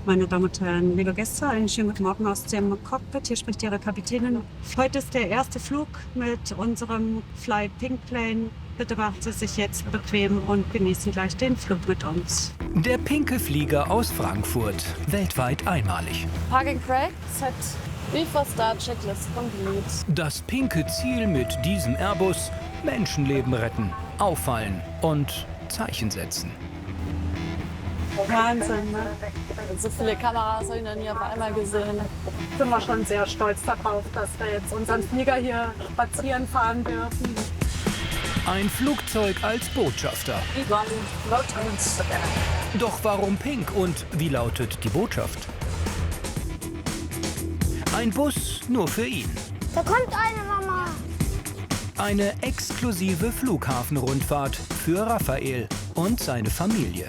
Meine Damen und Herren, liebe Gäste, einen schönen guten Morgen aus dem Cockpit. Hier spricht Ihre Kapitänin. Heute ist der erste Flug mit unserem Fly Pink Plane. Bitte machen Sie sich jetzt bequem und genießen gleich den Flug mit uns. Der pinke Flieger aus Frankfurt, weltweit einmalig. Parking brake, set. Before start, checklist complete. Das pinke Ziel mit diesem Airbus: Menschenleben retten, auffallen und Zeichen setzen. Wahnsinn, ne? So viele Kameras habe ich noch nie auf einmal gesehen. Sind wir schon sehr stolz darauf, dass wir jetzt unseren Flieger hier spazieren fahren dürfen. Ein Flugzeug als Botschafter. Doch warum pink und wie lautet die Botschaft? Ein Bus nur für ihn. Da kommt eine Mama. Eine exklusive Flughafenrundfahrt für Raphael und seine Familie.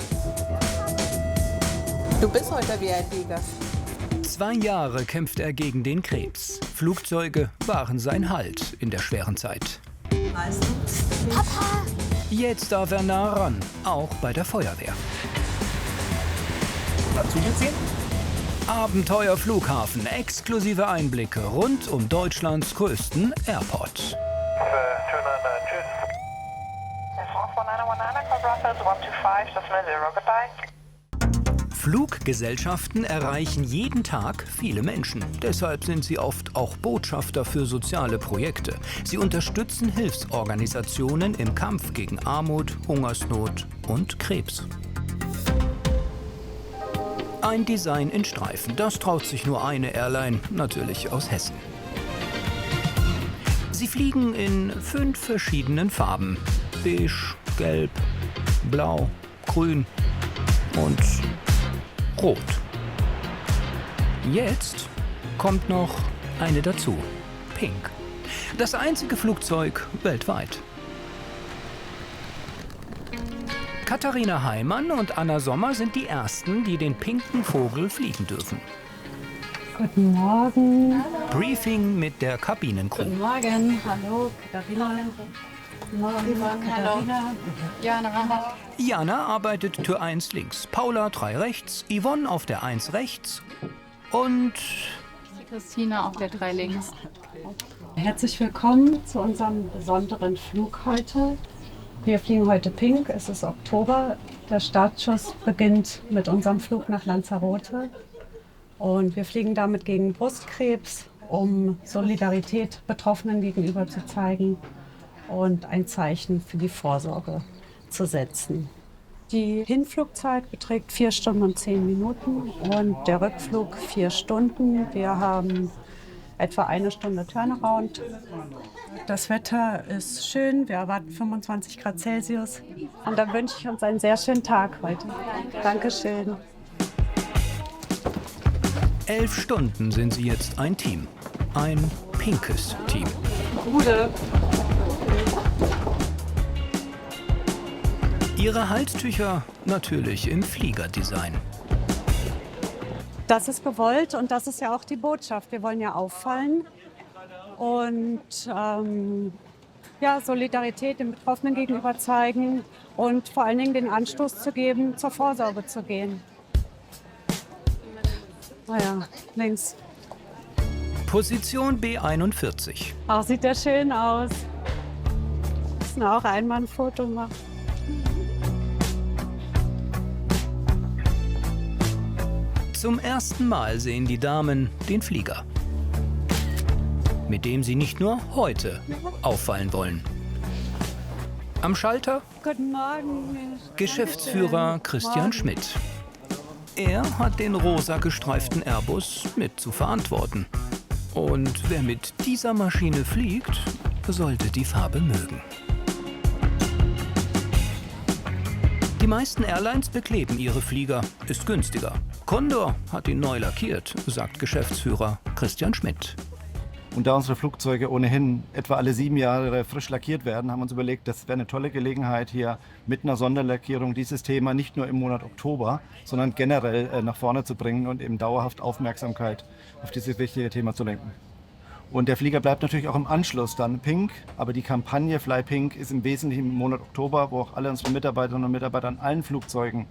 Du bist heute VIP-Gast. 2 Jahre kämpft er gegen den Krebs. Flugzeuge waren sein Halt in der schweren Zeit. Papa. Jetzt darf er nah ran, auch bei der Feuerwehr. Abenteuerflughafen, exklusive Einblicke rund um Deutschlands größten Airport. Fluggesellschaften erreichen jeden Tag viele Menschen. Deshalb sind sie oft auch Botschafter für soziale Projekte. Sie unterstützen Hilfsorganisationen im Kampf gegen Armut, Hungersnot und Krebs. Ein Design in Streifen, das traut sich nur eine Airline, natürlich aus Hessen. Sie fliegen in 5 verschiedenen Farben: beige, gelb, blau, grün und rot. Jetzt kommt noch eine dazu: pink. Das einzige Flugzeug weltweit. Katharina Heimann und Anna Sommer sind die Ersten, die den pinken Vogel fliegen dürfen. Guten Morgen. Briefing mit der Kabinencrew. Guten Morgen. Hallo, Katharina. Guten Morgen, Katharina. Jana. Jana arbeitet Tür 1 links, Paula 3 rechts, Yvonne auf der 1 rechts und Christina auf der 3 links. Herzlich willkommen zu unserem besonderen Flug heute. Wir fliegen heute pink, es ist Oktober. Der Startschuss beginnt mit unserem Flug nach Lanzarote. Und wir fliegen damit gegen Brustkrebs, um Solidarität Betroffenen gegenüber zu zeigen und ein Zeichen für die Vorsorge zu setzen. Die Hinflugzeit beträgt 4 Stunden und 10 Minuten und der Rückflug 4 Stunden. Wir haben etwa 1 Stunde Turnaround. Das Wetter ist schön, wir erwarten 25 Grad Celsius. Und dann wünsche ich uns einen sehr schönen Tag heute. Dankeschön. 11 Stunden sind sie jetzt ein Team. Ein pinkes Team. Gute. Ihre Halstücher natürlich im Fliegerdesign. Das ist gewollt und das ist ja auch die Botschaft. Wir wollen ja auffallen und Solidarität den Betroffenen gegenüber zeigen und vor allen Dingen den Anstoß zu geben, zur Vorsorge zu gehen. Naja, links. Position B41. Ach, sieht der schön aus. Müssen auch einmal ein Foto machen. Zum ersten Mal sehen die Damen den Flieger, mit dem sie nicht nur heute auffallen wollen. Am Schalter Guten Morgen. Geschäftsführer Christian Schmidt. Er hat den rosa gestreiften Airbus mit zu verantworten. Und wer mit dieser Maschine fliegt, sollte die Farbe mögen. Die meisten Airlines bekleben ihre Flieger, ist günstiger. Condor hat ihn neu lackiert, sagt Geschäftsführer Christian Schmidt. Und da unsere Flugzeuge ohnehin etwa alle 7 Jahre frisch lackiert werden, haben wir uns überlegt, das wäre eine tolle Gelegenheit, hier mit einer Sonderlackierung dieses Thema nicht nur im Monat Oktober, sondern generell nach vorne zu bringen und eben dauerhaft Aufmerksamkeit auf dieses wichtige Thema zu lenken. Und der Flieger bleibt natürlich auch im Anschluss dann Pink, aber die Kampagne Fly Pink ist im Wesentlichen im Monat Oktober, wo auch alle unsere Mitarbeiterinnen und Mitarbeiter an allen Flugzeugen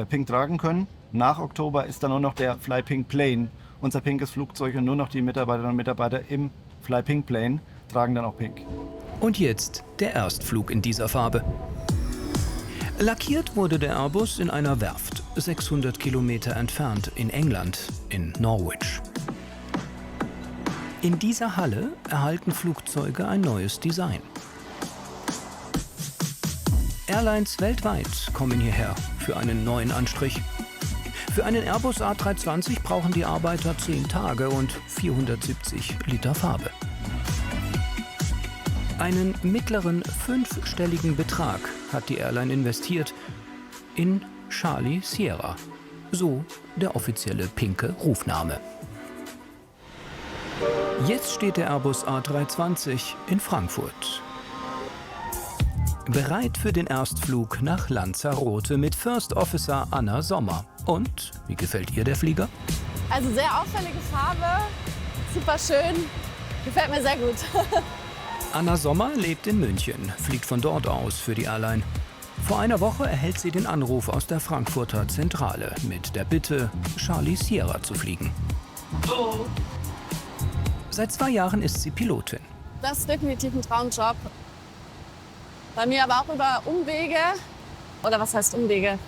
Pink tragen können. Nach Oktober ist dann nur noch der Fly Pink Plane, unser pinkes Flugzeug, und nur noch die Mitarbeiterinnen und Mitarbeiter im Fly Pink Plane tragen dann auch Pink. Und jetzt der Erstflug in dieser Farbe. Lackiert wurde der Airbus in einer Werft, 600 Kilometer entfernt in England, in Norwich. In dieser Halle erhalten Flugzeuge ein neues Design. Airlines weltweit kommen hierher für einen neuen Anstrich. Für einen Airbus A320 brauchen die Arbeiter 10 Tage und 470 Liter Farbe. Einen mittleren 5-stelligen Betrag hat die Airline investiert in Charlie Sierra, so der offizielle pinke Rufname. Jetzt steht der Airbus A320 in Frankfurt. Bereit für den Erstflug nach Lanzarote mit First Officer Anna Sommer. Und, wie gefällt ihr der Flieger? Also sehr auffällige Farbe, super schön, gefällt mir sehr gut. Anna Sommer lebt in München, fliegt von dort aus für die Airline. Vor einer Woche erhält sie den Anruf aus der Frankfurter Zentrale mit der Bitte, Charlie Sierra zu fliegen. Seit 2 Jahren ist sie Pilotin. Das ist definitiv ein Traumjob. Bei mir aber auch über Umwege, oder was heißt Umwege?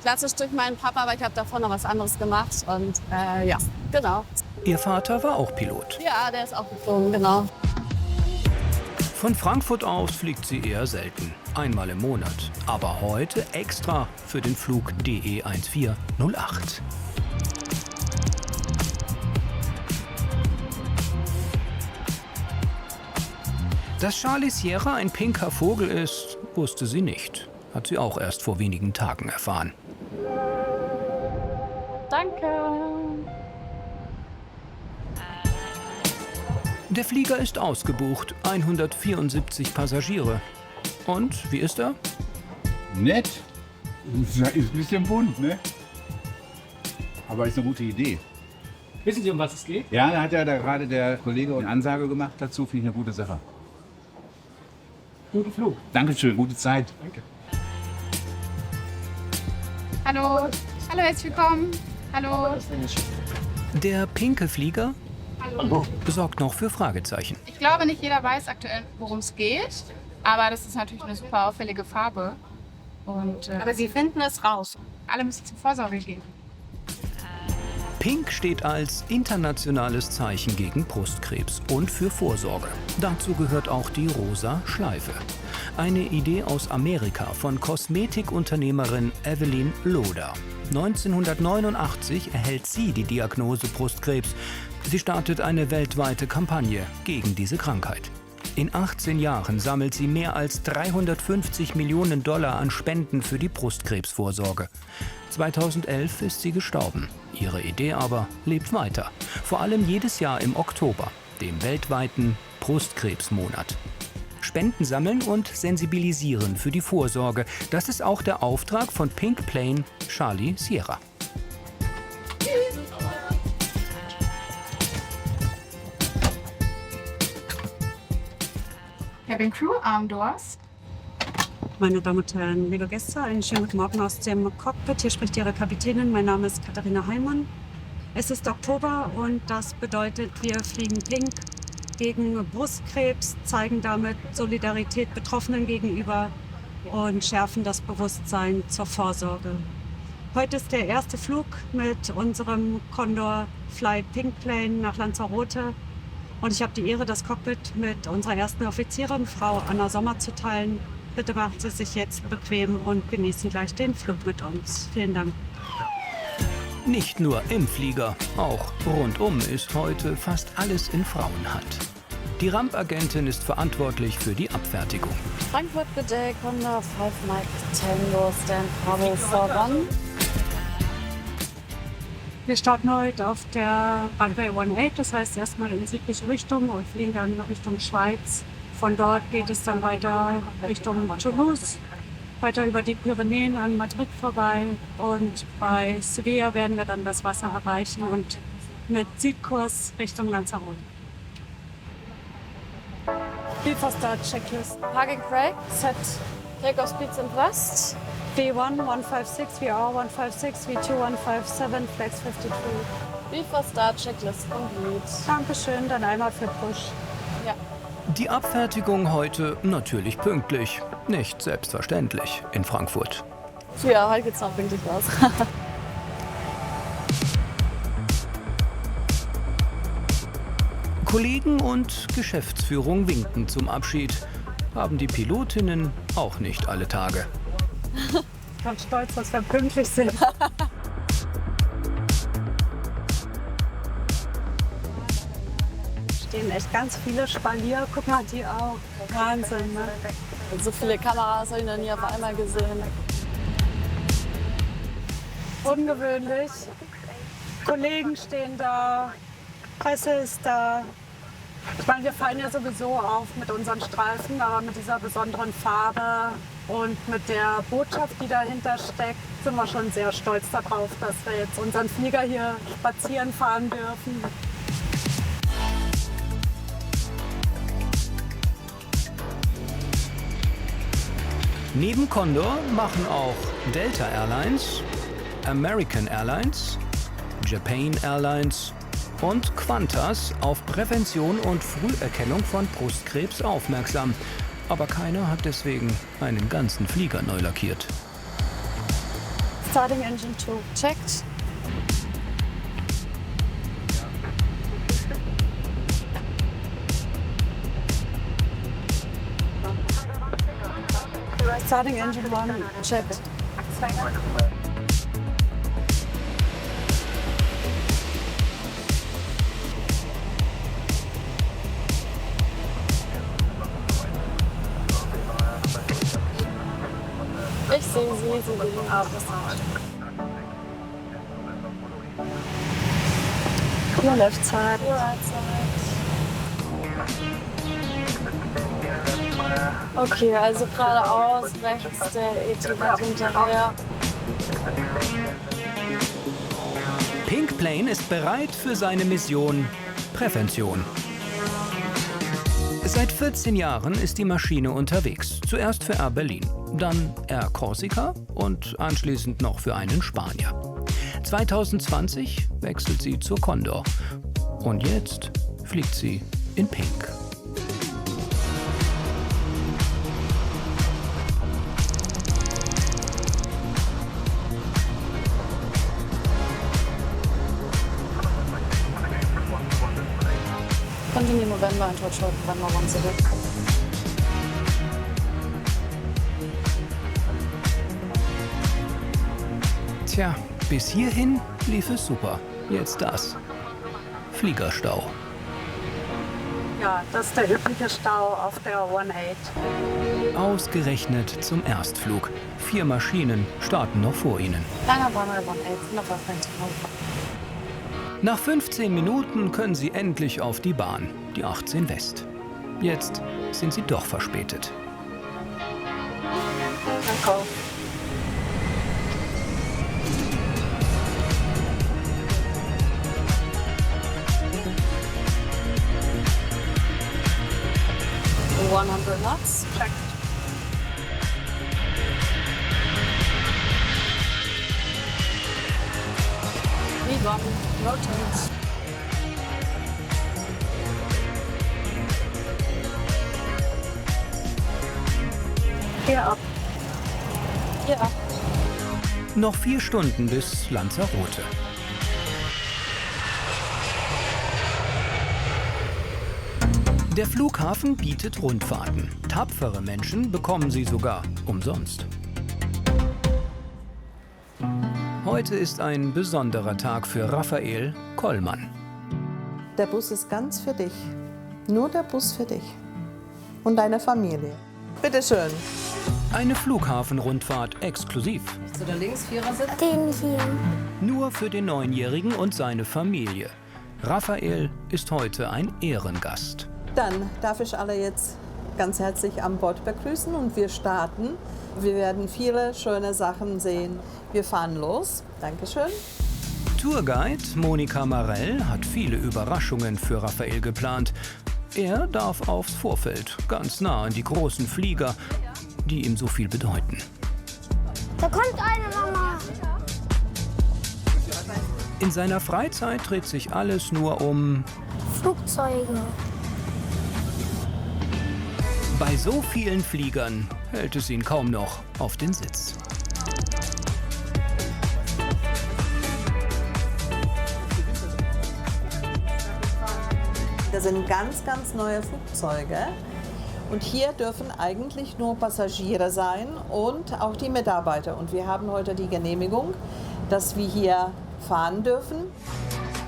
Klassisch durch meinen Papa, aber ich habe davor noch was anderes gemacht und ja, genau. Ihr Vater war auch Pilot. Ja, der ist auch geflogen, genau. Von Frankfurt aus fliegt sie eher selten, einmal im Monat. Aber heute extra für den Flug DE 1408. Dass Charlie Sierra ein pinker Vogel ist, wusste sie nicht. Hat sie auch erst vor wenigen Tagen erfahren. Danke. Der Flieger ist ausgebucht, 174 Passagiere. Und, wie ist er? Nett. Ist ein bisschen bunt, ne? Aber ist eine gute Idee. Wissen Sie, um was es geht? Ja, da hat ja da gerade der Kollege eine Ansage gemacht dazu, finde ich eine gute Sache. Guten Flug. Dankeschön, gute Zeit. Danke. Hallo, hallo, herzlich willkommen. Hallo. Der pinke Flieger sorgt noch für Fragezeichen. Ich glaube, nicht jeder weiß aktuell, worum es geht, aber das ist natürlich eine super auffällige Farbe. Und, Aber Sie finden es raus. alle müssen zur Vorsorge gehen. Pink steht als internationales Zeichen gegen Brustkrebs und für Vorsorge. Dazu gehört auch die rosa Schleife. Eine Idee aus Amerika von Kosmetikunternehmerin Evelyn Loder. 1989 erhält sie die Diagnose Brustkrebs. Sie startet eine weltweite Kampagne gegen diese Krankheit. In 18 Jahren sammelt sie mehr als 350 Millionen $ an Spenden für die Brustkrebsvorsorge. 2011 ist sie gestorben. Ihre Idee aber lebt weiter. Vor allem jedes Jahr im Oktober, dem weltweiten Brustkrebsmonat. Spenden sammeln und sensibilisieren für die Vorsorge. Das ist auch der Auftrag von Pink Plane Charlie Sierra. Cabin Crew, Arm Doors. Meine Damen und Herren, liebe Gäste, einen schönen guten Morgen aus dem Cockpit. Hier spricht Ihre Kapitänin. Mein Name ist Katharina Heimann. Es ist Oktober und das bedeutet, wir fliegen pink gegen Brustkrebs, zeigen damit Solidarität Betroffenen gegenüber und schärfen das Bewusstsein zur Vorsorge. Heute ist der erste Flug mit unserem Condor Fly Pink Plane nach Lanzarote. Und ich habe die Ehre, das Cockpit mit unserer ersten Offizierin, Frau Anna Sommer, zu teilen. Bitte machen Sie sich jetzt bequem und genießen gleich den Flug mit uns. Vielen Dank. Nicht nur im Flieger, auch rundum ist heute fast alles in Frauenhand. Die Rampagentin ist verantwortlich für die Abfertigung. Frankfurt Good Day, Condor 5 Mike Tango, Stand Bravo 41. Wir starten heute auf der Runway 18, das heißt erstmal in südliche Richtung und fliegen dann Richtung Schweiz. Von dort geht es dann weiter Richtung Toulouse, weiter über die Pyrenäen an Madrid vorbei und bei Sevilla werden wir dann das Wasser erreichen und mit Südkurs Richtung Lanzarote. Before start checklist. Parking brake. Set Takeoff speeds and thrust. V1 156, VR 156, V2 157, Flex 52. Before start checklist complete. Dankeschön, dann einmal für Push. Ja. Die Abfertigung heute natürlich pünktlich. Nicht selbstverständlich in Frankfurt. Ja, heute geht's noch pünktlich los. Kollegen und Geschäftsführung winken zum Abschied. Haben die Pilotinnen auch nicht alle Tage. Ich bin stolz, dass wir pünktlich sind. Stehen echt ganz viele Spalier. Guck mal, die auch. Wahnsinn, ne? So viele Kameras habe ich noch nie auf einmal gesehen. Ungewöhnlich. Kollegen stehen da, Presse ist da. Ich meine, wir fallen ja sowieso auf mit unseren Streifen, aber mit dieser besonderen Farbe und mit der Botschaft, die dahinter steckt, sind wir schon sehr stolz darauf, dass wir jetzt unseren Flieger hier spazieren fahren dürfen. Neben Condor machen auch Delta Airlines, American Airlines, Japan Airlines und Qantas auf Prävention und Früherkennung von Brustkrebs aufmerksam. Aber keiner hat deswegen einen ganzen Flieger neu lackiert. Starting Engine 2. Checked. Starting Engine 1. Checked. Ich sehe sie liegen auf. Your left side. Okay, also geradeaus, rechts der ET hinterher. Pink Plane ist bereit für seine Mission Prävention. Seit 14 Jahren ist die Maschine unterwegs. Zuerst für Air Berlin, dann Air Corsica und anschließend noch für einen Spanier. 2020 wechselt sie zur Condor. Und jetzt fliegt sie in Pink. Continue November and touch November once a week. Tja, bis hierhin lief es super. Jetzt das. Fliegerstau. Ja, das ist der übliche Stau auf der 18. Ausgerechnet zum Erstflug. 4 Maschinen starten noch vor ihnen. Langer Runway 18, noch auf Nach 15 Minuten können sie endlich auf die Bahn, die 18 West. Jetzt sind sie doch verspätet. Danke. Oh, 100 knots. Check. V1, rotate. Hier ab. Ja. Noch 4 Stunden bis Lanzarote. Der Flughafen bietet Rundfahrten. Tapfere Menschen bekommen sie sogar umsonst. Heute ist ein besonderer Tag für Raphael Kollmann. Der Bus ist ganz für dich. Nur der Bus für dich. Und deine Familie. Bitte schön. Eine Flughafenrundfahrt exklusiv. Zu der links, Vierersitz. Den hier. Nur für den 9-Jährigen und seine Familie. Raphael ist heute ein Ehrengast. Dann darf ich alle jetzt ganz herzlich an Bord begrüßen und wir starten. Wir werden viele schöne Sachen sehen. Wir fahren los. Dankeschön. Tourguide Monika Marell hat viele Überraschungen für Raphael geplant. Er darf aufs Vorfeld, ganz nah an die großen Flieger, die ihm so viel bedeuten. Da kommt eine Mama. In seiner Freizeit dreht sich alles nur um Flugzeuge. Bei so vielen Fliegern hält es ihn kaum noch auf den Sitz. Das sind ganz, ganz neue Flugzeuge. Und hier dürfen eigentlich nur Passagiere sein und auch die Mitarbeiter. Und wir haben heute die Genehmigung, dass wir hier fahren dürfen.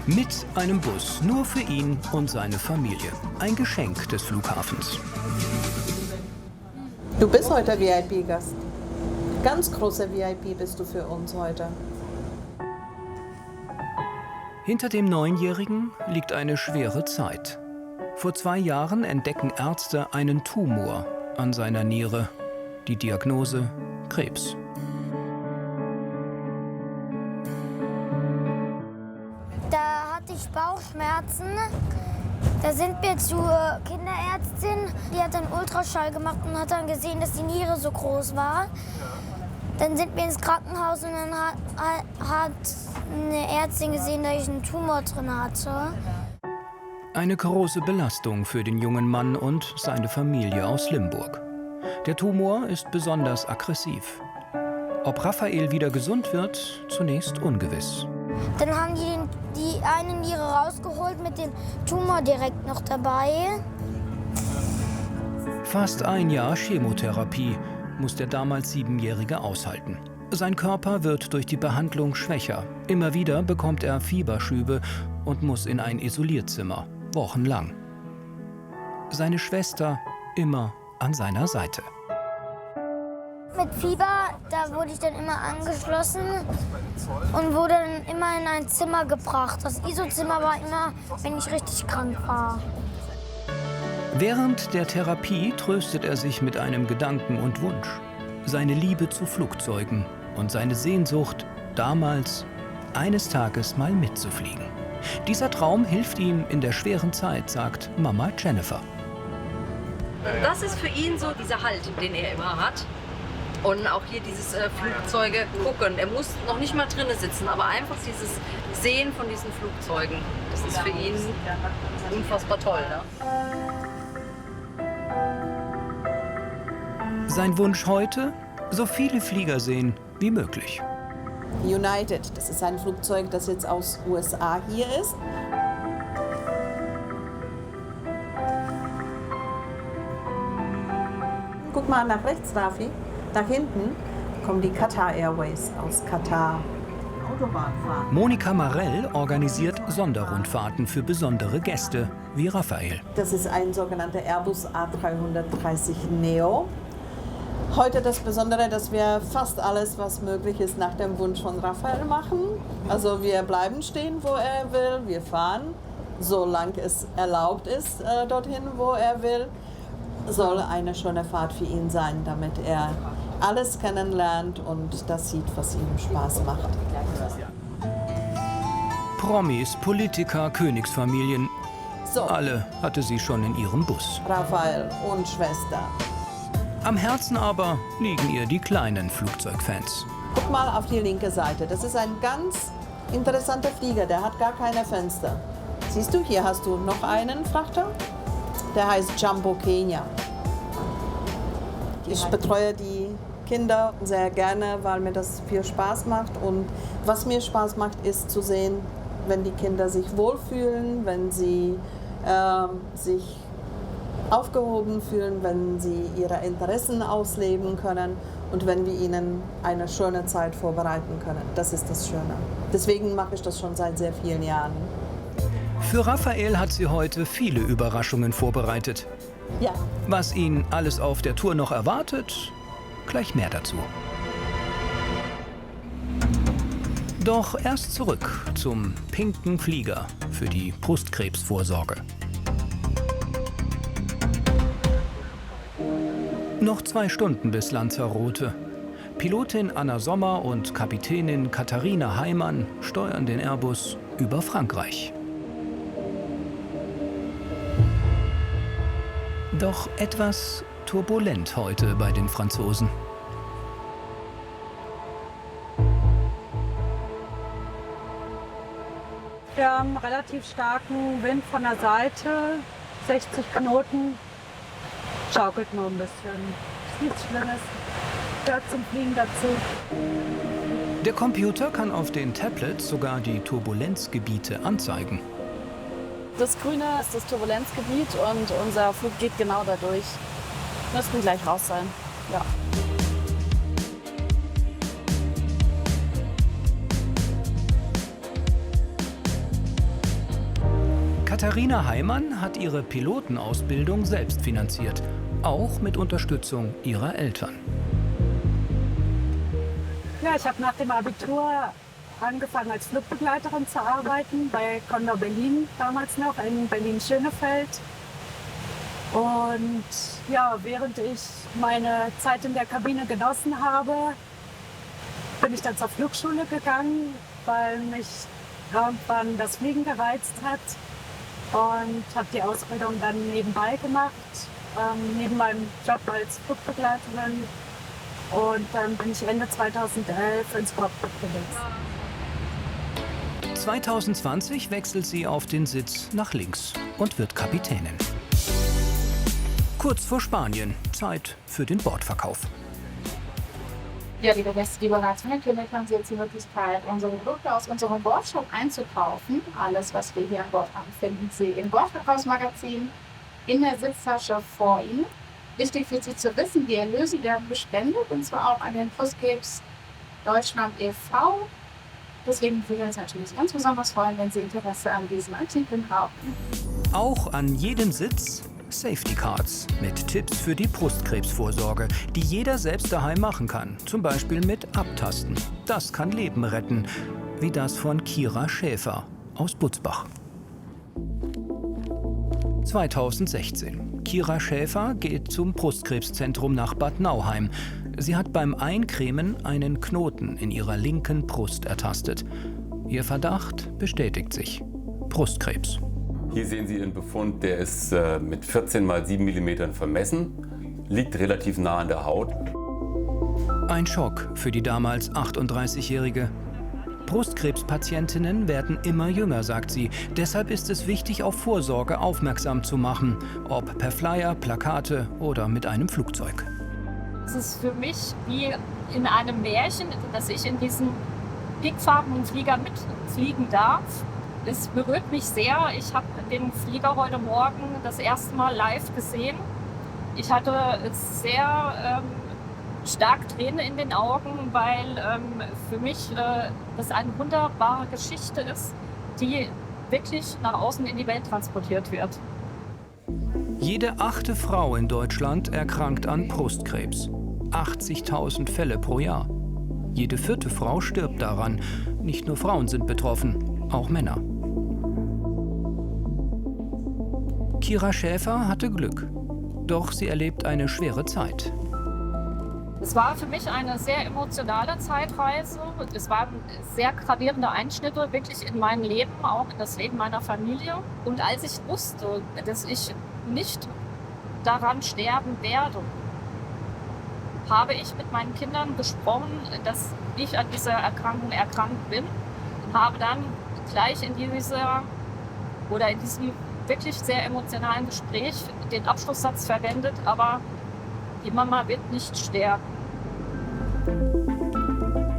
Mit einem Bus, nur für ihn und seine Familie. Ein Geschenk des Flughafens. Du bist heute VIP-Gast. Ganz großer VIP bist du für uns heute. Hinter dem Neunjährigen liegt eine schwere Zeit. Vor 2 Jahren entdecken Ärzte einen Tumor an seiner Niere. Die Diagnose: Krebs. Da hatte ich Bauchschmerzen. Da sind wir zur Kinderärztin. Die hat einen Ultraschall gemacht und hat dann gesehen, dass die Niere so groß war. Dann sind wir ins Krankenhaus und dann hat eine Ärztin gesehen, dass ich einen Tumor drin hatte. Eine große Belastung für den jungen Mann und seine Familie aus Limburg. Der Tumor ist besonders aggressiv. Ob Raphael wieder gesund wird, zunächst ungewiss. Dann haben die eine Niere rausgeholt mit dem Tumor direkt noch dabei. Fast 1 Jahr Chemotherapie muss der damals 7-Jährige aushalten. Sein Körper wird durch die Behandlung schwächer. Immer wieder bekommt er Fieberschübe und muss in ein Isolierzimmer, wochenlang. Seine Schwester immer an seiner Seite. Mit Fieber, da wurde ich dann immer angeschlossen und wurde dann immer in ein Zimmer gebracht. Das ISO-Zimmer war immer, wenn ich richtig krank war. Während der Therapie tröstet er sich mit einem Gedanken und Wunsch. Seine Liebe zu Flugzeugen und seine Sehnsucht, damals eines Tages mal mitzufliegen. Dieser Traum hilft ihm in der schweren Zeit, sagt Mama Jennifer. Das ist für ihn so dieser Halt, den er immer hat. Und auch hier dieses Flugzeuge gucken. Er muss noch nicht mal drinnen sitzen, aber einfach dieses Sehen von diesen Flugzeugen, das ist für ihn unfassbar toll. Ne? Sein Wunsch heute? So viele Flieger sehen wie möglich. United, das ist ein Flugzeug, das jetzt aus USA hier ist. Guck mal nach rechts, Rafi. Nach hinten kommen die Qatar Airways aus Katar. Autobahnfahren. Monika Marell organisiert Sonderrundfahrten für besondere Gäste wie Raphael. Das ist ein sogenannter Airbus A330 Neo. Heute das Besondere, dass wir fast alles, was möglich ist, nach dem Wunsch von Raphael machen. Also wir bleiben stehen, wo er will. Wir fahren, solange es erlaubt ist, dorthin, wo er will. Soll eine schöne Fahrt für ihn sein, damit er alles kennenlernt und das sieht, was ihm Spaß macht. Promis, Politiker, Königsfamilien, So, alle hatte sie schon in ihrem Bus. Raphael und Schwester. Am Herzen aber liegen ihr die kleinen Flugzeugfans. Guck mal auf die linke Seite. Das ist ein ganz interessanter Flieger, der hat gar keine Fenster. Siehst du, hier hast du noch einen Frachter. Der heißt Jumbo Kenya. Ich betreue die Kinder sehr gerne, weil mir das viel Spaß macht. Und was mir Spaß macht, ist zu sehen, wenn die Kinder sich wohlfühlen, wenn sie sich aufgehoben fühlen, wenn sie ihre Interessen ausleben können und wenn wir ihnen eine schöne Zeit vorbereiten können. Das ist das Schöne. Deswegen mache ich das schon seit sehr vielen Jahren. Für Raphael hat sie heute viele Überraschungen vorbereitet. Ja. Was ihn alles auf der Tour noch erwartet, gleich mehr dazu. Doch erst zurück zum pinken Flieger für die Brustkrebsvorsorge. Noch 2 Stunden bis Lanzarote. Pilotin Anna Sommer und Kapitänin Katharina Heimann steuern den Airbus über Frankreich. Doch etwas turbulent heute bei den Franzosen. Wir haben relativ starken Wind von der Seite, 60 Knoten, schaukelt nur ein bisschen. Ist nichts Schlimmes, gehört zum Fliegen dazu. Der Computer kann auf den Tablets sogar die Turbulenzgebiete anzeigen. Das Grüne ist das Turbulenzgebiet und unser Flug geht genau dadurch. Müssten gleich raus sein. Ja. Katharina Heimann hat ihre Pilotenausbildung selbst finanziert, auch mit Unterstützung ihrer Eltern. Ja, ich habe nach dem Abitur angefangen als Flugbegleiterin zu arbeiten bei Condor Berlin, damals noch in Berlin-Schönefeld. Und ja, während ich meine Zeit in der Kabine genossen habe, bin ich dann zur Flugschule gegangen, weil mich irgendwann das Fliegen gereizt hat. Und habe die Ausbildung dann nebenbei gemacht, neben meinem Job als Flugbegleiterin. Und dann bin ich Ende 2011 ins Cockpit gewechselt. 2020 wechselt sie auf den Sitz nach links und wird Kapitänin. Kurz vor Spanien, Zeit für den Bordverkauf. Ja, liebe Gäste, liebe Reisende, haben Sie jetzt die Möglichkeit, unsere Produkte aus unserem Bordshop einzukaufen. Alles, was wir hier an Bord haben, finden Sie im Bordverkaufsmagazin in der Sitztasche vor Ihnen. Wichtig für Sie zu wissen, die Erlöse werden gespendet, und zwar auch an den Brustkrebs Deutschland e.V. Deswegen würden wir uns natürlich ganz besonders freuen, wenn Sie Interesse an diesen Artikeln haben. Auch an jedem Sitz Safety Cards mit Tipps für die Brustkrebsvorsorge, die jeder selbst daheim machen kann. Zum Beispiel mit Abtasten. Das kann Leben retten, wie das von Kira Schäfer aus Butzbach. 2016. Kira Schäfer geht zum Brustkrebszentrum nach Bad Nauheim. Sie hat beim Eincremen einen Knoten in ihrer linken Brust ertastet. Ihr Verdacht bestätigt sich. Brustkrebs. Hier sehen Sie Ihren Befund, der ist mit 14 x 7 mm vermessen, liegt relativ nah an der Haut. Ein Schock für die damals 38-Jährige. Brustkrebspatientinnen werden immer jünger, sagt sie. Deshalb ist es wichtig, auf Vorsorge aufmerksam zu machen, ob per Flyer, Plakate oder mit einem Flugzeug. Es ist für mich wie in einem Märchen, dass ich in diesen pinkfarbenen Flieger mitfliegen darf. Es berührt mich sehr. Ich habe den Flieger heute Morgen das erste Mal live gesehen. Ich hatte sehr stark Tränen in den Augen, weil für mich das eine wunderbare Geschichte ist, die wirklich nach außen in die Welt transportiert wird. Jede 8. Frau in Deutschland erkrankt an Brustkrebs. 80.000 Fälle pro Jahr. Jede 4. Frau stirbt daran. Nicht nur Frauen sind betroffen, auch Männer. Kira Schäfer hatte Glück. Doch sie erlebt eine schwere Zeit. Es war für mich eine sehr emotionale Zeitreise. Es waren sehr gravierende Einschnitte wirklich in mein Leben, auch in das Leben meiner Familie. Und als ich wusste, dass ich nicht daran sterben werde, habe ich mit meinen Kindern gesprochen, dass ich an dieser Erkrankung erkrankt bin. Und habe dann gleich in diesem wirklich sehr emotionalen Gespräch den Abschlusssatz verwendet, aber die Mama wird nicht sterben.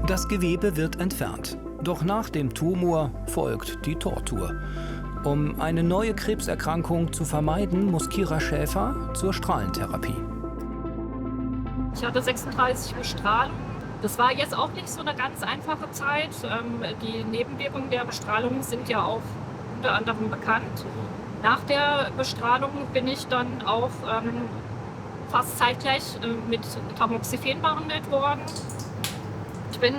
Das Gewebe wird entfernt. Doch nach dem Tumor folgt die Tortur. Um eine neue Krebserkrankung zu vermeiden, muss Kira Schäfer zur Strahlentherapie. Ich hatte 36 Bestrahlungen. Das war jetzt auch nicht so eine ganz einfache Zeit. Die Nebenwirkungen der Bestrahlung sind ja auch unter anderem bekannt. Nach der Bestrahlung bin ich dann auch fast zeitgleich mit Tamoxifen behandelt worden. Ich bin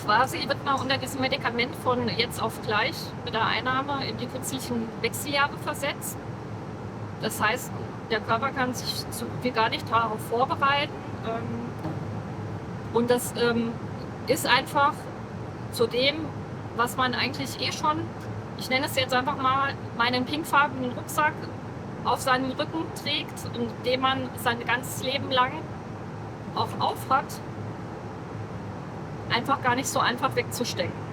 quasi unter diesem Medikament von jetzt auf gleich mit der Einnahme in die künstlichen Wechseljahre versetzt. Das heißt, der Körper kann sich so gut wie gar nicht darauf vorbereiten. Und das ist einfach zu dem, was man eigentlich schon, ich nenne es jetzt einfach mal, meinen pinkfarbenen Rucksack auf seinen Rücken trägt und den man sein ganzes Leben lang auch aufhat, einfach gar nicht so einfach wegzustecken.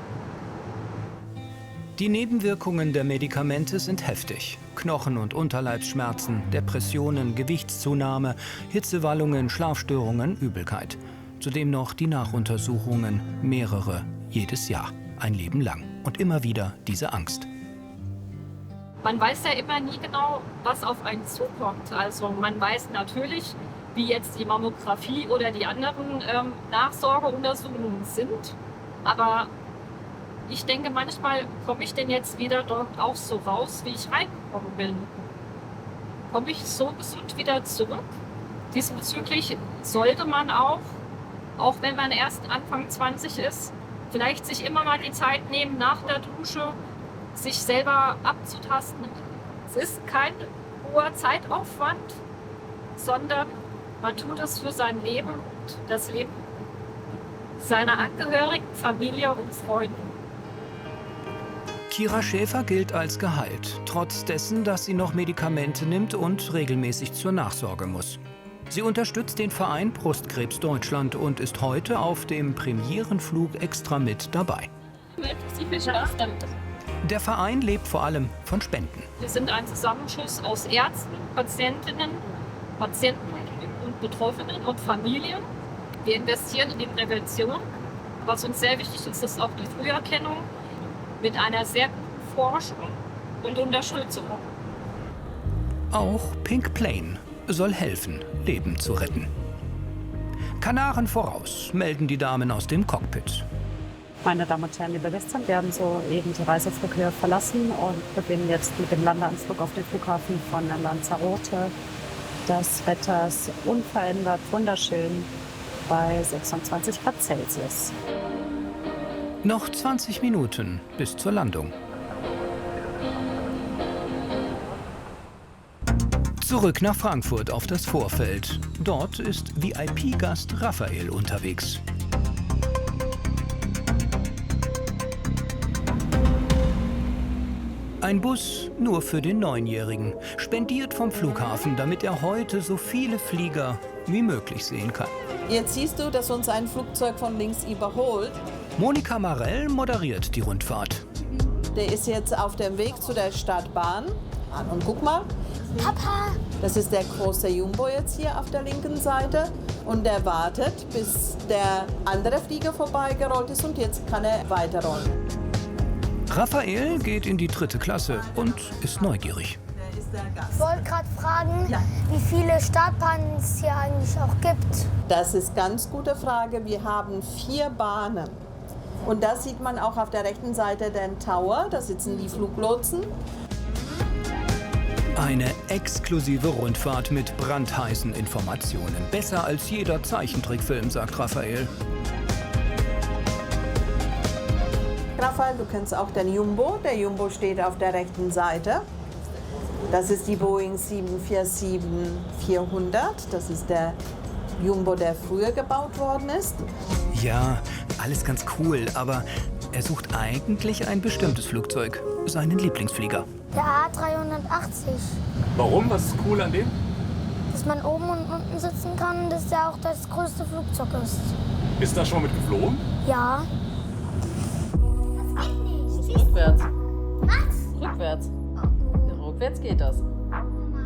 Die Nebenwirkungen der Medikamente sind heftig. Knochen- und Unterleibsschmerzen, Depressionen, Gewichtszunahme, Hitzewallungen, Schlafstörungen, Übelkeit. Zudem noch die Nachuntersuchungen, mehrere jedes Jahr, ein Leben lang. Und immer wieder diese Angst. Man weiß ja immer nie genau, was auf einen zukommt. Also man weiß natürlich, wie jetzt die Mammographie oder die anderen Nachsorgeuntersuchungen sind. Aber ich denke, manchmal komme ich denn jetzt wieder dort auch so raus, wie ich reingekommen bin. Komme ich so gesund wieder zurück? Diesbezüglich sollte man auch wenn man erst Anfang 20 ist, vielleicht sich immer mal die Zeit nehmen, nach der Dusche sich selber abzutasten. Es ist kein hoher Zeitaufwand, sondern man tut es für sein Leben und das Leben seiner Angehörigen, Familie und Freunde. Kira Schäfer gilt als geheilt, trotz dessen, dass sie noch Medikamente nimmt und regelmäßig zur Nachsorge muss. Sie unterstützt den Verein Brustkrebs Deutschland und ist heute auf dem Premierenflug extra mit dabei. Der Verein lebt vor allem von Spenden. Wir sind ein Zusammenschluss aus Ärzten, Patientinnen, Patienten und Betroffenen und Familien. Wir investieren in die Prävention. Was uns sehr wichtig ist, ist auch die Früherkennung mit einer sehr guten Forschung und Unterstützung. Auch Pink Plane soll helfen, Leben zu retten. Kanaren voraus, melden die Damen aus dem Cockpit. Meine Damen und Herren, liebe Gäste, wir haben soeben die Reiseflughöhe verlassen und beginnen jetzt mit dem Landeanflug auf den Flughafen von Lanzarote. Das Wetter ist unverändert wunderschön bei 26 Grad Celsius. Noch 20 Minuten bis zur Landung. Zurück nach Frankfurt auf das Vorfeld. Dort ist VIP-Gast Raphael unterwegs. Ein Bus nur für den 9-Jährigen, spendiert vom Flughafen, damit er heute so viele Flieger wie möglich sehen kann. Jetzt siehst du, dass uns ein Flugzeug von links überholt. Monika Marell moderiert die Rundfahrt. Der ist jetzt auf dem Weg zu der Stadtbahn. Und guck mal. Papa! Das ist der große Jumbo jetzt hier auf der linken Seite. Und der wartet, bis der andere Flieger vorbeigerollt ist und jetzt kann er weiterrollen. Raphael geht in die 3. Klasse und ist neugierig. Ich wollte gerade fragen, wie viele Startbahnen es hier eigentlich auch gibt. Das ist eine ganz gute Frage. Wir haben 4 Bahnen. Und da sieht man auch auf der rechten Seite den Tower. Da sitzen die Fluglotsen. Eine exklusive Rundfahrt mit brandheißen Informationen. Besser als jeder Zeichentrickfilm, sagt Raphael. Raphael, du kennst auch den Jumbo. Der Jumbo steht auf der rechten Seite. Das ist die Boeing 747-400. Das ist der Jumbo, der früher gebaut worden ist. Ja, alles ganz cool, aber er sucht eigentlich ein bestimmtes Flugzeug, seinen Lieblingsflieger. Der A380. Warum? Was ist cool an dem? Dass man oben und unten sitzen kann, dass der auch das größte Flugzeug ist. Ist da schon mal mit geflogen? Ja. Rückwärts. Was? Rückwärts. Rückwärts geht das.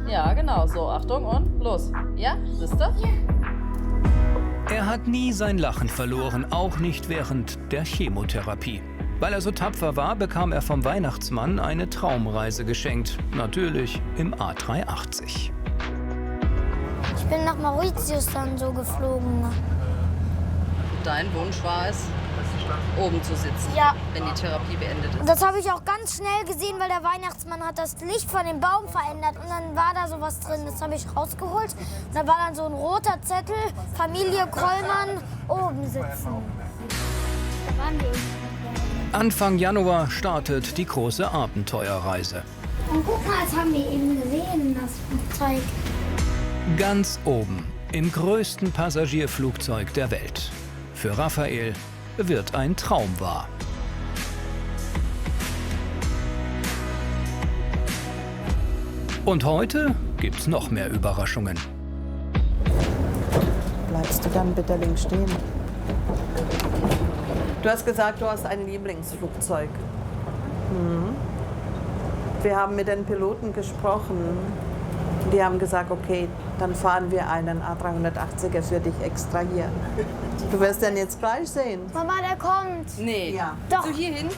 Ja, genau. So, Achtung und los. Ja, wisst ihr? Er hat nie sein Lachen verloren, auch nicht während der Chemotherapie. Weil er so tapfer war, bekam er vom Weihnachtsmann eine Traumreise geschenkt. Natürlich im A380. Ich bin nach Mauritius dann so geflogen. Dein Wunsch war es, oben zu sitzen, wenn die Therapie beendet ist. Und das habe ich auch ganz schnell gesehen, weil der Weihnachtsmann hat das Licht von dem Baum verändert. Und dann war da sowas drin, das habe ich rausgeholt. Und da war dann so ein roter Zettel, Familie Krollmann, oben sitzen. Da waren wir. Anfang Januar startet die große Abenteuerreise. Und guck mal, das haben wir eben gesehen, das Flugzeug. Ganz oben, im größten Passagierflugzeug der Welt. Für Raphael wird ein Traum wahr. Und heute gibt's noch mehr Überraschungen. Bleibst du dann bitte links stehen? Du hast gesagt, du hast ein Lieblingsflugzeug. Wir haben mit den Piloten gesprochen. Die haben gesagt, okay, dann fahren wir einen A380er für dich extra hier. Du wirst den jetzt gleich sehen. Mama, der kommt. Nee. Ja. Doch. So hier hin?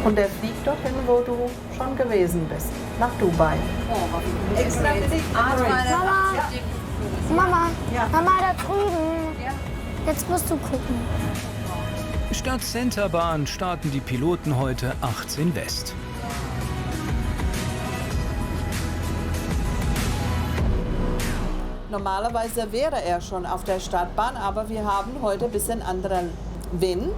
Und der fliegt dorthin, wo du schon gewesen bist. Nach Dubai. Extra für dich. Mama, Ja. Mama, da drüben. Jetzt musst du gucken. Statt Centerbahn starten die Piloten heute 18 West. Normalerweise wäre er schon auf der Startbahn, aber wir haben heute ein bisschen anderen Wind.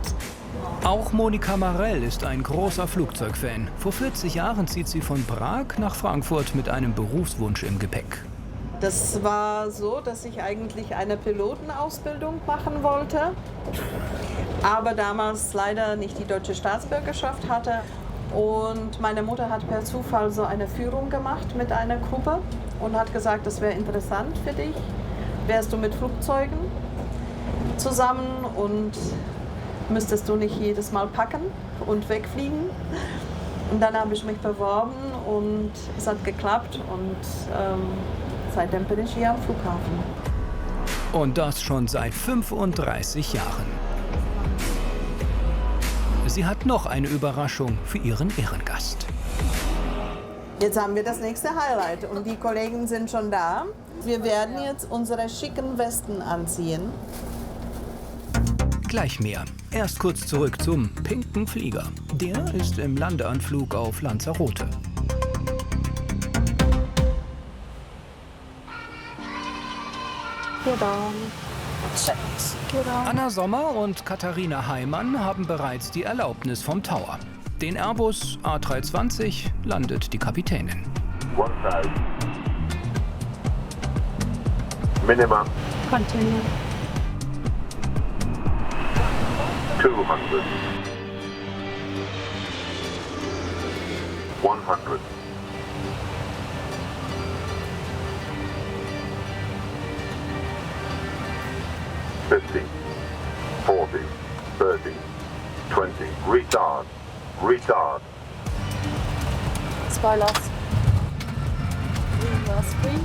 Auch Monika Marell ist ein großer Flugzeugfan. Vor 40 Jahren zieht sie von Prag nach Frankfurt mit einem Berufswunsch im Gepäck. Das war so, dass ich eigentlich eine Pilotenausbildung machen wollte, aber damals leider nicht die deutsche Staatsbürgerschaft hatte. Und meine Mutter hat per Zufall so eine Führung gemacht mit einer Gruppe und hat gesagt, das wäre interessant für dich. Wärst du mit Flugzeugen zusammen und müsstest du nicht jedes Mal packen und wegfliegen. Und dann habe ich mich beworben und es hat geklappt und seitdem bin ich hier am Flughafen. Und das schon seit 35 Jahren. Sie hat noch eine Überraschung für ihren Ehrengast. Jetzt haben wir das nächste Highlight und die Kollegen sind schon da. Wir werden jetzt unsere schicken Westen anziehen. Gleich mehr. Erst kurz zurück zum pinken Flieger. Der ist im Landeanflug auf Lanzarote. Anna Sommer und Katharina Heimann haben bereits die Erlaubnis vom Tower. Den Airbus A320 landet die Kapitänin. 1000. Minimum. Continue. 200. 100. 50, 40, 30, 20. Retard. Retard. Spoilers. Screen.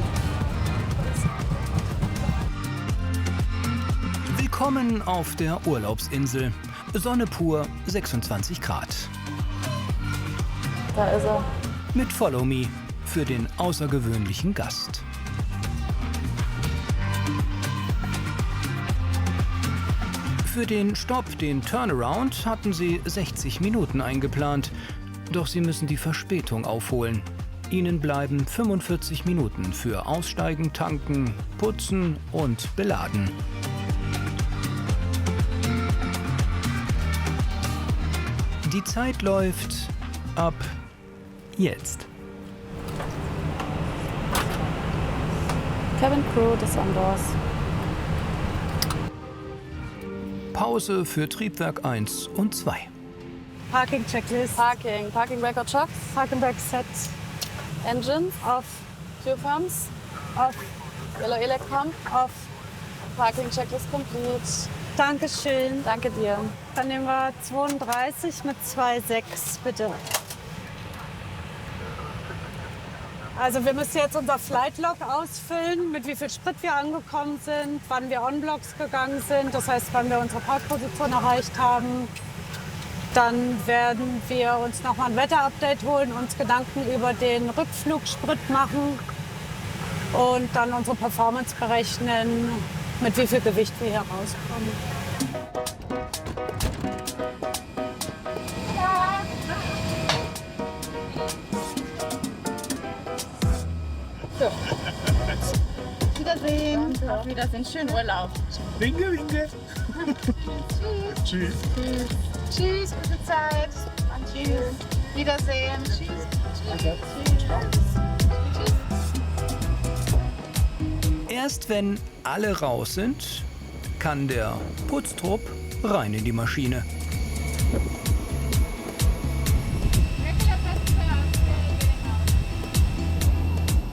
Willkommen auf der Urlaubsinsel. Sonne pur, 26 Grad. Da ist er. Mit Follow Me für den außergewöhnlichen Gast. Für den Stopp, den Turnaround, hatten sie 60 Minuten eingeplant. Doch sie müssen die Verspätung aufholen. Ihnen bleiben 45 Minuten für Aussteigen, Tanken, Putzen und Beladen. Die Zeit läuft ab jetzt. Cabin Crew des Andors. Pause für Triebwerk 1 und 2. Parking Checklist. Parking Record Shock. Parking Brake Set. Engine. Off. Fuel Pumps. Off. Yellow Elec Pump. Off. Parking Checklist complete. Dankeschön. Danke dir. Dann nehmen wir 32 mit 2,6, bitte. Also wir müssen jetzt unser Flight Log ausfüllen, mit wie viel Sprit wir angekommen sind, wann wir On-Blocks gegangen sind, das heißt, wann wir unsere Parkposition erreicht haben. Dann werden wir uns nochmal ein Wetterupdate holen, uns Gedanken über den Rückflugsprit machen und dann unsere Performance berechnen, mit wie viel Gewicht wir hier rauskommen. So. Wiedersehen. Auf Wiedersehen. Schönen Urlaub. Winke, winke. Tschüss. Tschüss. Tschüss. Gute Zeit. Und tschüss. Wiedersehen. Tschüss. Tschüss. Erst wenn alle raus sind, kann der Putztrupp rein in die Maschine.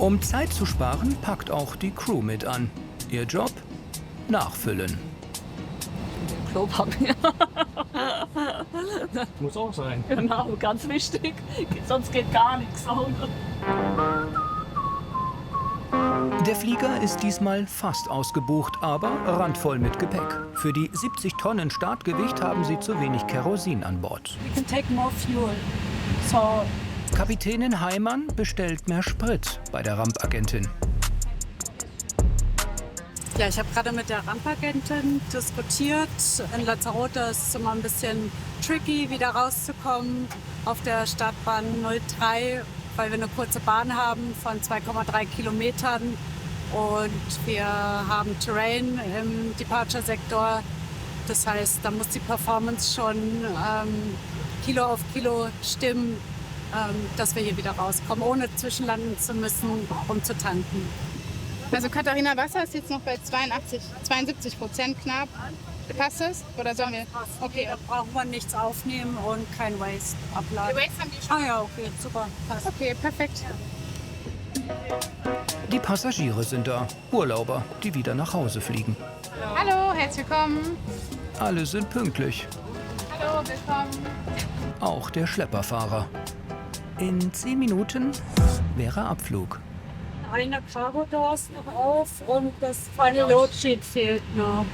Um Zeit zu sparen, packt auch die Crew mit an. Ihr Job? Nachfüllen. Klopapier. Muss auch sein. Genau, ganz wichtig. Sonst geht gar nichts. Der Flieger ist diesmal fast ausgebucht, aber randvoll mit Gepäck. Für die 70 Tonnen Startgewicht haben sie zu wenig Kerosin an Bord. We can take more fuel. So Kapitänin Heimann bestellt mehr Sprit bei der Rampagentin. ja, ich habe gerade mit der Rampagentin diskutiert. In Lanzarote ist es immer ein bisschen tricky, wieder rauszukommen auf der Startbahn 03, weil wir eine kurze Bahn haben von 2,3 Kilometern und wir haben Terrain im Departure-Sektor. Das heißt, da muss die Performance schon Kilo auf Kilo stimmen, dass wir hier wieder rauskommen, ohne zwischenlanden zu müssen, um zu tanken. Also Katharina Wasser ist jetzt noch bei 72% knapp. Passt das? Oder sollen wir? Okay, da brauchen wir nichts aufnehmen und kein Waste abladen. Die Waste haben die schon. Ah ja, okay, super. Passt. Okay, perfekt. Die Passagiere sind da, Urlauber, die wieder nach Hause fliegen. Hallo, herzlich willkommen. Alle sind pünktlich, Hallo, willkommen. auch der Schlepperfahrer. In 10 Minuten wäre Abflug. Eine Cargo-Door ist noch auf und das Final Load Sheet fehlt noch.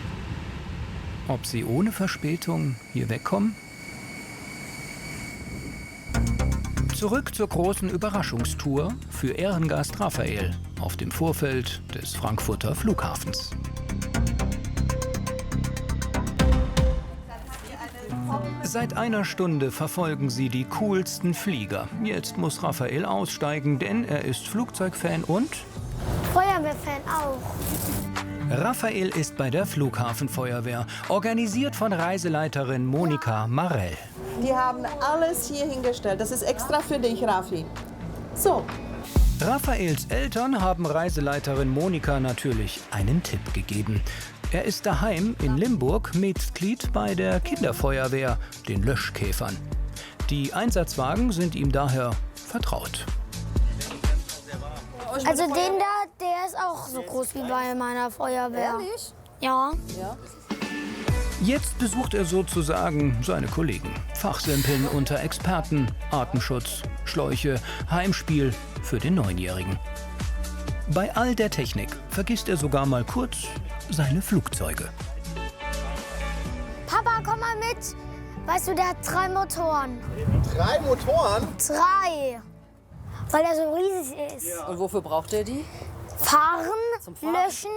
Ob sie ohne Verspätung hier wegkommen? Zurück zur großen Überraschungstour für Ehrengast Raphael auf dem Vorfeld des Frankfurter Flughafens. Seit einer Stunde verfolgen sie die coolsten Flieger. Jetzt muss Raphael aussteigen, denn er ist Flugzeugfan und Feuerwehrfan auch. Raphael ist bei der Flughafenfeuerwehr, organisiert von Reiseleiterin Monika Marell. Die haben alles hier hingestellt. Das ist extra für dich, Rafi. So. Raphaels Eltern haben Reiseleiterin Monika natürlich einen Tipp gegeben. Er ist daheim in Limburg Mitglied bei der Kinderfeuerwehr, den Löschkäfern. Die Einsatzwagen sind ihm daher vertraut. Also den da, der ist auch so groß wie bei meiner Feuerwehr. Ehrlich? Ja. Jetzt besucht er sozusagen seine Kollegen. Fachsimpeln unter Experten, Artenschutz, Schläuche, Heimspiel für den Neunjährigen. Bei all der Technik vergisst er sogar mal kurz seine Flugzeuge. Papa, komm mal mit. Weißt du, der hat 3 Motoren. 3 Motoren? 3. Weil er so riesig ist. Und wofür braucht er die? Fahren, löschen.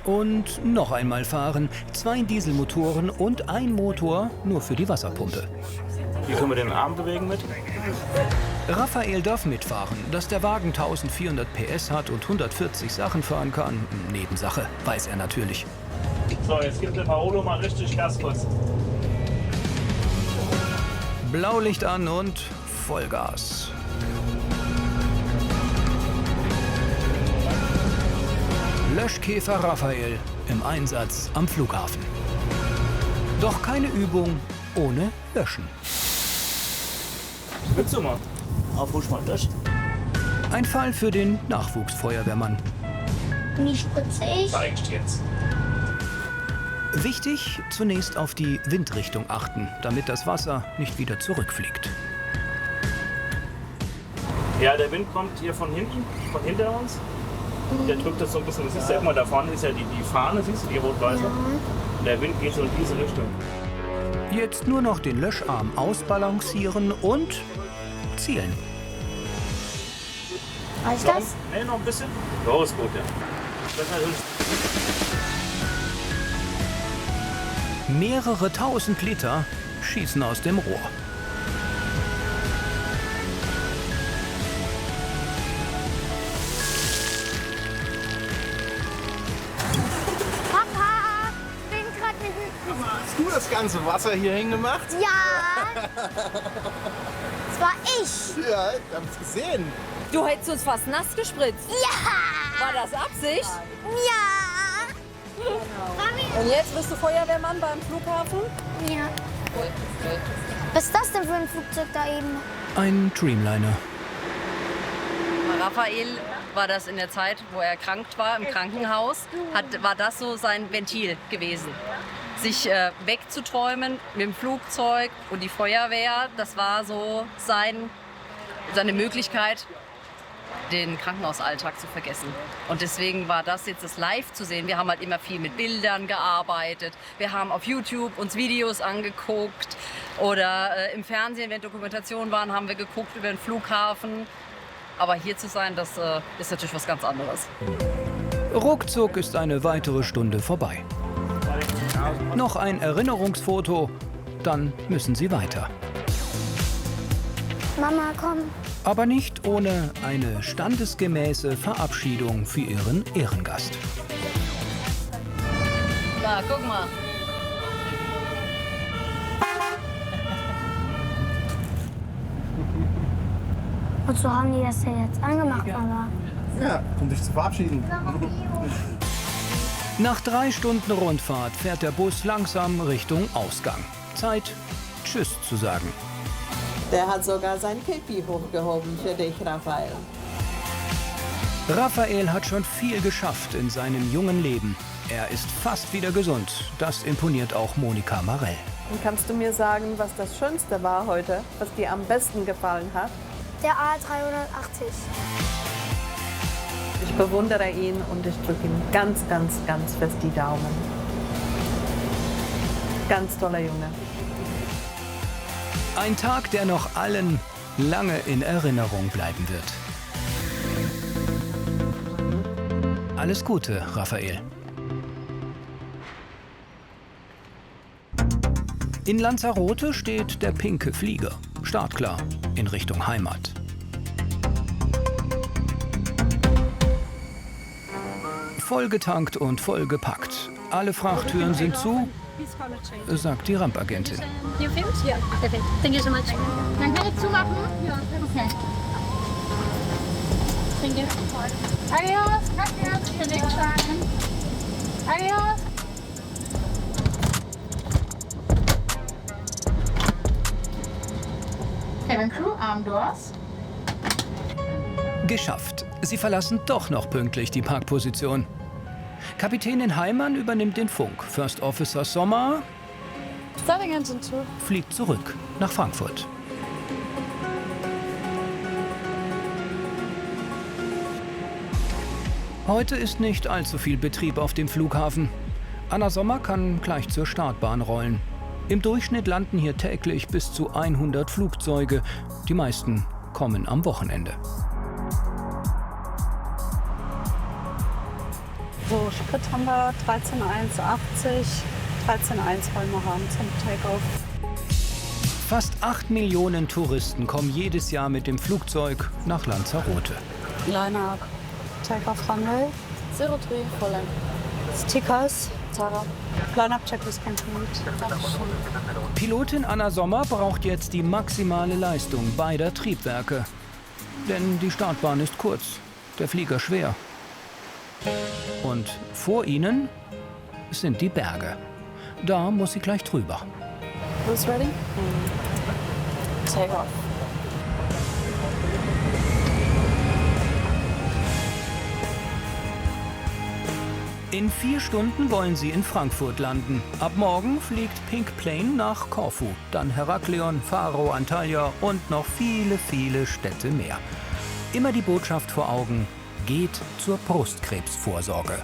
Und noch einmal fahren. 2 Dieselmotoren und ein Motor nur für die Wasserpumpe. Hier können wir den Arm bewegen mit. Raphael darf mitfahren. Dass der Wagen 1400 PS hat und 140 Sachen fahren kann, Nebensache, weiß er natürlich. So, jetzt gibt der Paolo mal richtig Gaskurs. Blaulicht an und Vollgas. Löschkäfer Raphael im Einsatz am Flughafen. Doch keine Übung ohne Löschen. Willst du mal? Aufrusch mal löscht. Ein Fall für den Nachwuchsfeuerwehrmann. Wie spritze ich? Zeig ich dir jetzt. Wichtig, zunächst auf die Windrichtung achten, damit das Wasser nicht wieder zurückfliegt. Ja, der Wind kommt hier von hinten, von hinter uns. Der drückt das so ein bisschen. Das ist ja immer, da vorne ist ja die Fahne, siehst du, die rot-weiße. Und der Wind geht so in diese Richtung. Jetzt nur noch den Löscharm ausbalancieren und zielen. Reicht das? Nee, noch ein bisschen. So ist gut, ja. Mehrere tausend Liter schießen aus dem Rohr. Papa, ich bin gerade mit dem... Hast du das ganze Wasser hier hingemacht? Ja! Das war ich! Ja, ich hab's gesehen. Du hättest uns fast nass gespritzt. Ja! War das Absicht? Ja! Und jetzt bist du Feuerwehrmann beim Flughafen? Ja. Was ist das denn für ein Flugzeug da eben? Ein Dreamliner. Raphael war das in der Zeit, wo er erkrankt war, im Krankenhaus, war das so sein Ventil gewesen. Sich wegzuträumen mit dem Flugzeug und die Feuerwehr, das war so seine Möglichkeit, den Krankenhausalltag zu vergessen. Und deswegen war das jetzt das live zu sehen. Wir haben halt immer viel mit Bildern gearbeitet. Wir haben auf YouTube uns Videos angeguckt oder im Fernsehen, wenn Dokumentationen waren, haben wir geguckt über den Flughafen. Aber hier zu sein, das ist natürlich was ganz anderes. Ruckzuck ist eine weitere Stunde vorbei. Noch ein Erinnerungsfoto, dann müssen sie weiter. Mama, komm. Aber nicht ohne eine standesgemäße Verabschiedung für ihren Ehrengast. Da, guck mal. Wozu haben die das denn jetzt angemacht, Mama? Ja, um dich zu verabschieden. Nach 3 Stunden Rundfahrt fährt der Bus langsam Richtung Ausgang. Zeit, Tschüss zu sagen. Der hat sogar sein Käppi hochgehoben für dich, Raphael. Raphael hat schon viel geschafft in seinem jungen Leben. Er ist fast wieder gesund. Das imponiert auch Monika Marell. Und kannst du mir sagen, was das Schönste war heute, was dir am besten gefallen hat? Der A380. Ich bewundere ihn und ich drücke ihm ganz, ganz, ganz fest die Daumen. Ganz toller Junge. Ein Tag, der noch allen lange in Erinnerung bleiben wird. Alles Gute, Raphael. In Lanzarote steht der pinke Flieger. Startklar in Richtung Heimat. Vollgetankt und vollgepackt. Alle Frachttüren sind zu, sagt die Rampagentin. You filmed? Yeah, perfect. Thank you so much. Dann kann ich zumachen? Ja, okay. Thank you. Adios, gracias. Till next time. Adios. Cabin Crew, Arm Doors. Geschafft. Sie verlassen doch noch pünktlich die Parkposition. Kapitänin Heimann übernimmt den Funk. First Officer Sommer fliegt zurück nach Frankfurt. Heute ist nicht allzu viel Betrieb auf dem Flughafen. Anna Sommer kann gleich zur Startbahn rollen. Im Durchschnitt landen hier täglich bis zu 100 Flugzeuge. Die meisten kommen am Wochenende. So, Sprit haben wir 13,180, 13,1 wollen wir haben zum Takeoff. Fast 8 Millionen Touristen kommen jedes Jahr mit dem Flugzeug nach Lanzarote. Line-up, Takeoff Runway, 03, Volland. Stickers, Tara. Line-up Checklist complete. Pilotin Anna Sommer braucht jetzt die maximale Leistung beider Triebwerke. Denn die Startbahn ist kurz, der Flieger schwer. Und vor ihnen sind die Berge. Da muss sie gleich drüber. Who's ready? Take off. In 4 Stunden wollen sie in Frankfurt landen. Ab morgen fliegt Pink Plane nach Korfu, dann Heraklion, Faro, Antalya und noch viele, viele Städte mehr. Immer die Botschaft vor Augen: geht zur Brustkrebsvorsorge.